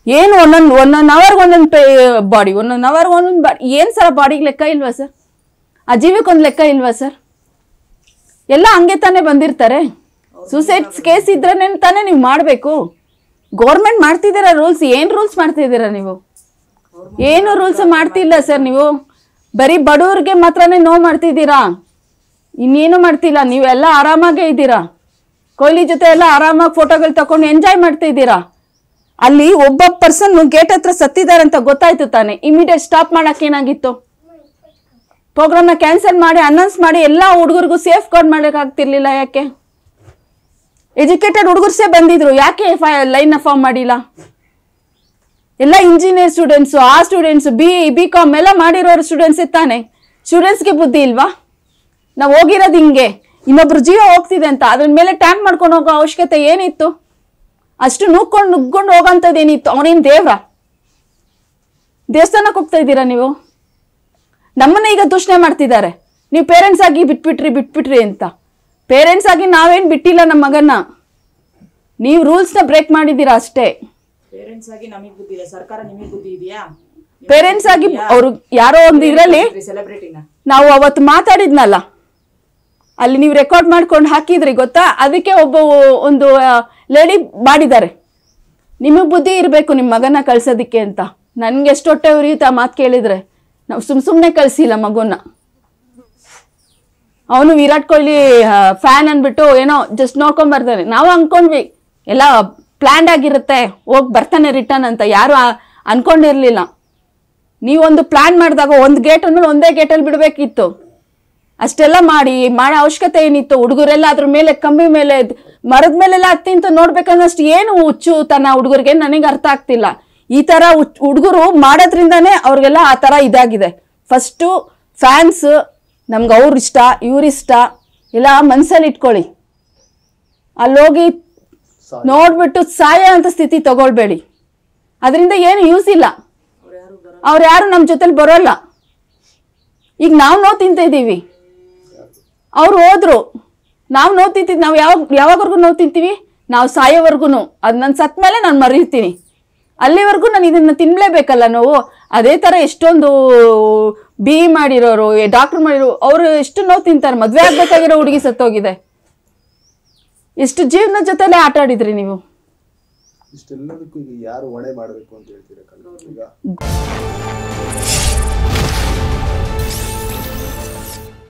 ಏನು ಒಂದೊಂದು ಅವರ್ಗೆ ಒಂದೊಂದು ಬಾಡಿ, ಒಂದೊಂದು ಅವರ್ಗೆ ಒಂದೊಂದು ಬಾಡಿ. ಏನು ಸರ್ ಬಾಡಿಗೆ ಲೆಕ್ಕ ಇಲ್ವಾ ಸರ್? ಆ ಜೀವಕ್ಕೊಂದು ಲೆಕ್ಕ ಇಲ್ವಾ ಸರ್? ಎಲ್ಲ ಹಂಗೆ ತಾನೇ ಬಂದಿರ್ತಾರೆ. ಸೂಸೈಡ್ ಕೇಸ್ ಇದ್ರೇನೆ ತಾನೇ ನೀವು ಮಾಡಬೇಕು. ಗೌರ್ಮೆಂಟ್ ಮಾಡ್ತಿದ್ದೀರಾ ರೂಲ್ಸ್. ಏನು ರೂಲ್ಸ್ ಮಾಡ್ತಿದ್ದೀರಾ ನೀವು? ಏನು ರೂಲ್ಸ್ ಮಾಡ್ತಿಲ್ಲ ಸರ್ ನೀವು. ಬರೀ ಬಡವ್ರಿಗೆ ಮಾತ್ರನೇ ನೋವು ಮಾಡ್ತಿದ್ದೀರಾ, ಇನ್ನೇನು ಮಾಡ್ತಿಲ್ಲ. ನೀವೆಲ್ಲ ಆರಾಮಾಗೇ ಇದ್ದೀರಾ. ಕೊಹ್ಲಿ ಜೊತೆ ಎಲ್ಲ ಆರಾಮಾಗಿ ಫೋಟೋಗಳು ತಗೊಂಡು ಎಂಜಾಯ್ ಮಾಡ್ತಿದ್ದೀರಾ. ಅಲ್ಲಿ ಒಬ್ಬ ಪರ್ಸನ್ ಗೇಟ್ ಹತ್ರ ಸತ್ತಿದ್ದಾರೆ ಅಂತ ಗೊತ್ತಾಯ್ತು ತಾನೆ, ಇಮಿಡಿಯೇಟ್ ಸ್ಟಾಪ್ ಮಾಡಕ್ಕೆ ಏನಾಗಿತ್ತು? ಪ್ರೋಗ್ರಾಮ್ನ ಕ್ಯಾನ್ಸಲ್ ಮಾಡಿ ಅನೌನ್ಸ್ ಮಾಡಿ ಎಲ್ಲ ಹುಡುಗರಿಗೂ ಸೇಫ್ ಗಾರ್ಡ್ ಮಾಡೋಕ್ಕಾಗ್ತಿರ್ಲಿಲ್ಲ. ಯಾಕೆ? ಎಜುಕೇಟೆಡ್ ಹುಡುಗರ್ಸೇ ಬಂದಿದ್ರು, ಯಾಕೆ ಲೈನ್ ಫಾರ್ಮ್ ಮಾಡಿಲ್ಲ? ಎಲ್ಲ ಇಂಜಿನಿಯರ್ ಸ್ಟೂಡೆಂಟ್ಸು, ಆ ಸ್ಟೂಡೆಂಟ್ಸು, BCom ಎಲ್ಲ ಮಾಡಿರೋರು ಸ್ಟೂಡೆಂಟ್ಸ್ ತಾನೆ. ಸ್ಟೂಡೆಂಟ್ಸ್ಗೆ ಬುದ್ಧಿ ಇಲ್ವಾ? ನಾವು ಹೋಗಿರೋದು ಹಿಂಗೆ, ಇನ್ನೊಬ್ರು ಜೀವ ಹೋಗ್ತಿದೆ ಅಂತ ಅದ್ರ ಮೇಲೆ ಟ್ಯಾಂಕ್ ಮಾಡ್ಕೊಂಡು ಹೋಗೋ ಅವಶ್ಯಕತೆ ಏನಿತ್ತು? ಅಷ್ಟು ನುಗ್ಕೊಂಡು ಹೋಗೋಂಥದ್ದು ಏನಿತ್ತು? ಅವನೇನು ದೇವ್ರ? ದೇವಸ್ಥಾನಕ್ಕೆ ಹೋಗ್ತಾ ಇದ್ದೀರಾ ನೀವು? ನಮ್ಮನ್ನ ಈಗ ದೂಷಣೆ ಮಾಡ್ತಿದ್ದಾರೆ, ನೀವು ಪೇರೆಂಟ್ಸ್ ಆಗಿ ಬಿಟ್ಬಿಟ್ರಿ ಅಂತ. ಪೇರೆಂಟ್ಸ್ ಆಗಿ ನಾವೇನು ಬಿಟ್ಟಿಲ್ಲ ನಮ್ಮ ಮಗನ್ನ, ನೀವು ರೂಲ್ಸ್ನ ಬ್ರೇಕ್ ಮಾಡಿದ್ದೀರಾ ಅಷ್ಟೇ. ಪೇರೆಂಟ್ಸ್ ಆಗಿ ನಮಗೆ ಬುದ್ಧಿ ಇಲ್ಲ, ಸರ್ಕಾರ ನಿಮಗೆ ಬುದ್ಧಿ ಇದೆಯಾ? ಪೇರೆಂಟ್ಸ್ ಆಗಿ ಅವ್ರು ಯಾರೋ ಒಂದು ಇದರಲ್ಲಿ ನಾವು ಅವತ್ತು ಮಾತಾಡಿದ್ನಲ್ಲ, ಅಲ್ಲಿ ನೀವು ರೆಕಾರ್ಡ್ ಮಾಡ್ಕೊಂಡು ಹಾಕಿದ್ರಿ ಗೊತ್ತಾ? ಅದಕ್ಕೆ ಒಂದು ಲೇಡಿ ಮಾಡಿದ್ದಾರೆ. ನಿಮಗೆ ಬುದ್ಧಿ ಇರಬೇಕು ನಿಮ್ಮ ಮಗನ ಕಳ್ಸೋದಿಕ್ಕೆ ಅಂತ. ನನ್ಗೆ ಎಷ್ಟು ಹೊಟ್ಟೆ ಉರಿಯುತ್ತೆ ಆ ಮಾತು ಕೇಳಿದ್ರೆ. ನಾವು ಸುಮ್ಮನೆ ಕಳ್ಸಿಲ್ಲ ಮಗುನ. ಅವನು ವಿರಾಟ್ ಕೊಹ್ಲಿ ಫ್ಯಾನ್ ಅಂದ್ಬಿಟ್ಟು ಏನೋ ಜಸ್ಟ್ ನೋಡ್ಕೊಂಡ್ ಬರ್ತಾನೆ. ನಾವು ಅನ್ಕೊಂಡ್ವಿ ಎಲ್ಲ ಪ್ಲಾನ್ಡ್ ಆಗಿರುತ್ತೆ, ಹೋಗಿ ಬರ್ತಾನೆ ರಿಟರ್ನ್ ಅಂತ. ಯಾರು ಅನ್ಕೊಂಡಿರ್ಲಿಲ್ಲ. ನೀವೊಂದು ಪ್ಲಾನ್ ಮಾಡಿದಾಗ ಒಂದು ಗೇಟ್ ಅಂದ್ಮೇಲೆ ಒಂದೇ ಗೇಟಲ್ಲಿ ಬಿಡಬೇಕಿತ್ತು. ಅಷ್ಟೆಲ್ಲ ಮಾಡೋ ಅವಶ್ಯಕತೆ ಏನಿತ್ತು? ಹುಡುಗರೆಲ್ಲ ಅದ್ರ ಮೇಲೆ ಕಂಬಿ ಮೇಲೆ ಮರದ ಮೇಲೆಲ್ಲ ಹತ್ತಿಂತ ನೋಡ್ಬೇಕನ್ನೋಷ್ಟು ಏನು ಹುಚ್ಚು ತನ್ನ ಹುಡುಗರಿಗೆ ನನಗೆ ಅರ್ಥ ಆಗ್ತಿಲ್ಲ. ಈ ತರ ಹುಡುಗರು ಮಾಡೋದ್ರಿಂದಾನೇ ಅವ್ರಿಗೆಲ್ಲ ಆ ತರ ಇದಾಗಿದೆ. ಫಸ್ಟು ಫ್ಯಾನ್ಸ್ ನಮ್ಗೆ ಅವ್ರಿಷ್ಟ ಇವ್ರಿಷ್ಟ ಎಲ್ಲ ಮನ್ಸಲ್ಲಿ ಇಟ್ಕೊಳ್ಳಿ. ಅಲ್ಲೋಗಿ ನೋಡ್ಬಿಟ್ಟು ಸಾಯ ಅಂತ ಸ್ಥಿತಿ ತಗೊಳ್ಬೇಡಿ. ಅದರಿಂದ ಏನು ಯೂಸ್ ಇಲ್ಲ. ಅವ್ರು ಯಾರು ನಮ್ಮ ಜೊತೆಲಿ ಬರೋಲ್ಲ. ಈಗ ನಾವು ನೋವು ತಿಂತಿದ್ದೀವಿ, ಅವ್ರು ಹೋದ್ರು, ನಾವು ನೋವು ತಿಂತಿದ್ವಿ. ನಾವು ಯಾವಾಗವರೆಗೂ ನೋವು ತಿಂತೀವಿ? ನಾವು ಸಾಯೋವರೆಗೂ. ಅದು ನಾನು ಸತ್ತ ಮೇಲೆ ನಾನು ಮರೀತೀನಿ. ಅಲ್ಲಿವರೆಗೂ ನಾನು ಇದನ್ನು ತಿನ್ನಲೇಬೇಕಲ್ಲ ನೋವು. ಅದೇ ಥರ ಎಷ್ಟೊಂದು BE ಮಾಡಿರೋರು, ಡಾಕ್ಟ್ರ್ ಮಾಡಿರೋರು, ಅವರು ಎಷ್ಟು ನೋವು ತಿಂತಾರೆ. ಮದುವೆ ಆಗಬೇಕಾಗಿರೋ ಹುಡುಗಿ ಸತ್ತೋಗಿದೆ. ಎಷ್ಟು ಜೀವನ ಜೊತೆಲೇ ಆಟ ಆಡಿದ್ರಿ ನೀವು. ಇಷ್ಟೆಲ್ಲದಕ್ಕೂ ಯಾರು ಹೊಣೆ ಮಾಡಬೇಕು ಅಂತ ಹೇಳ್ತೀರಾ?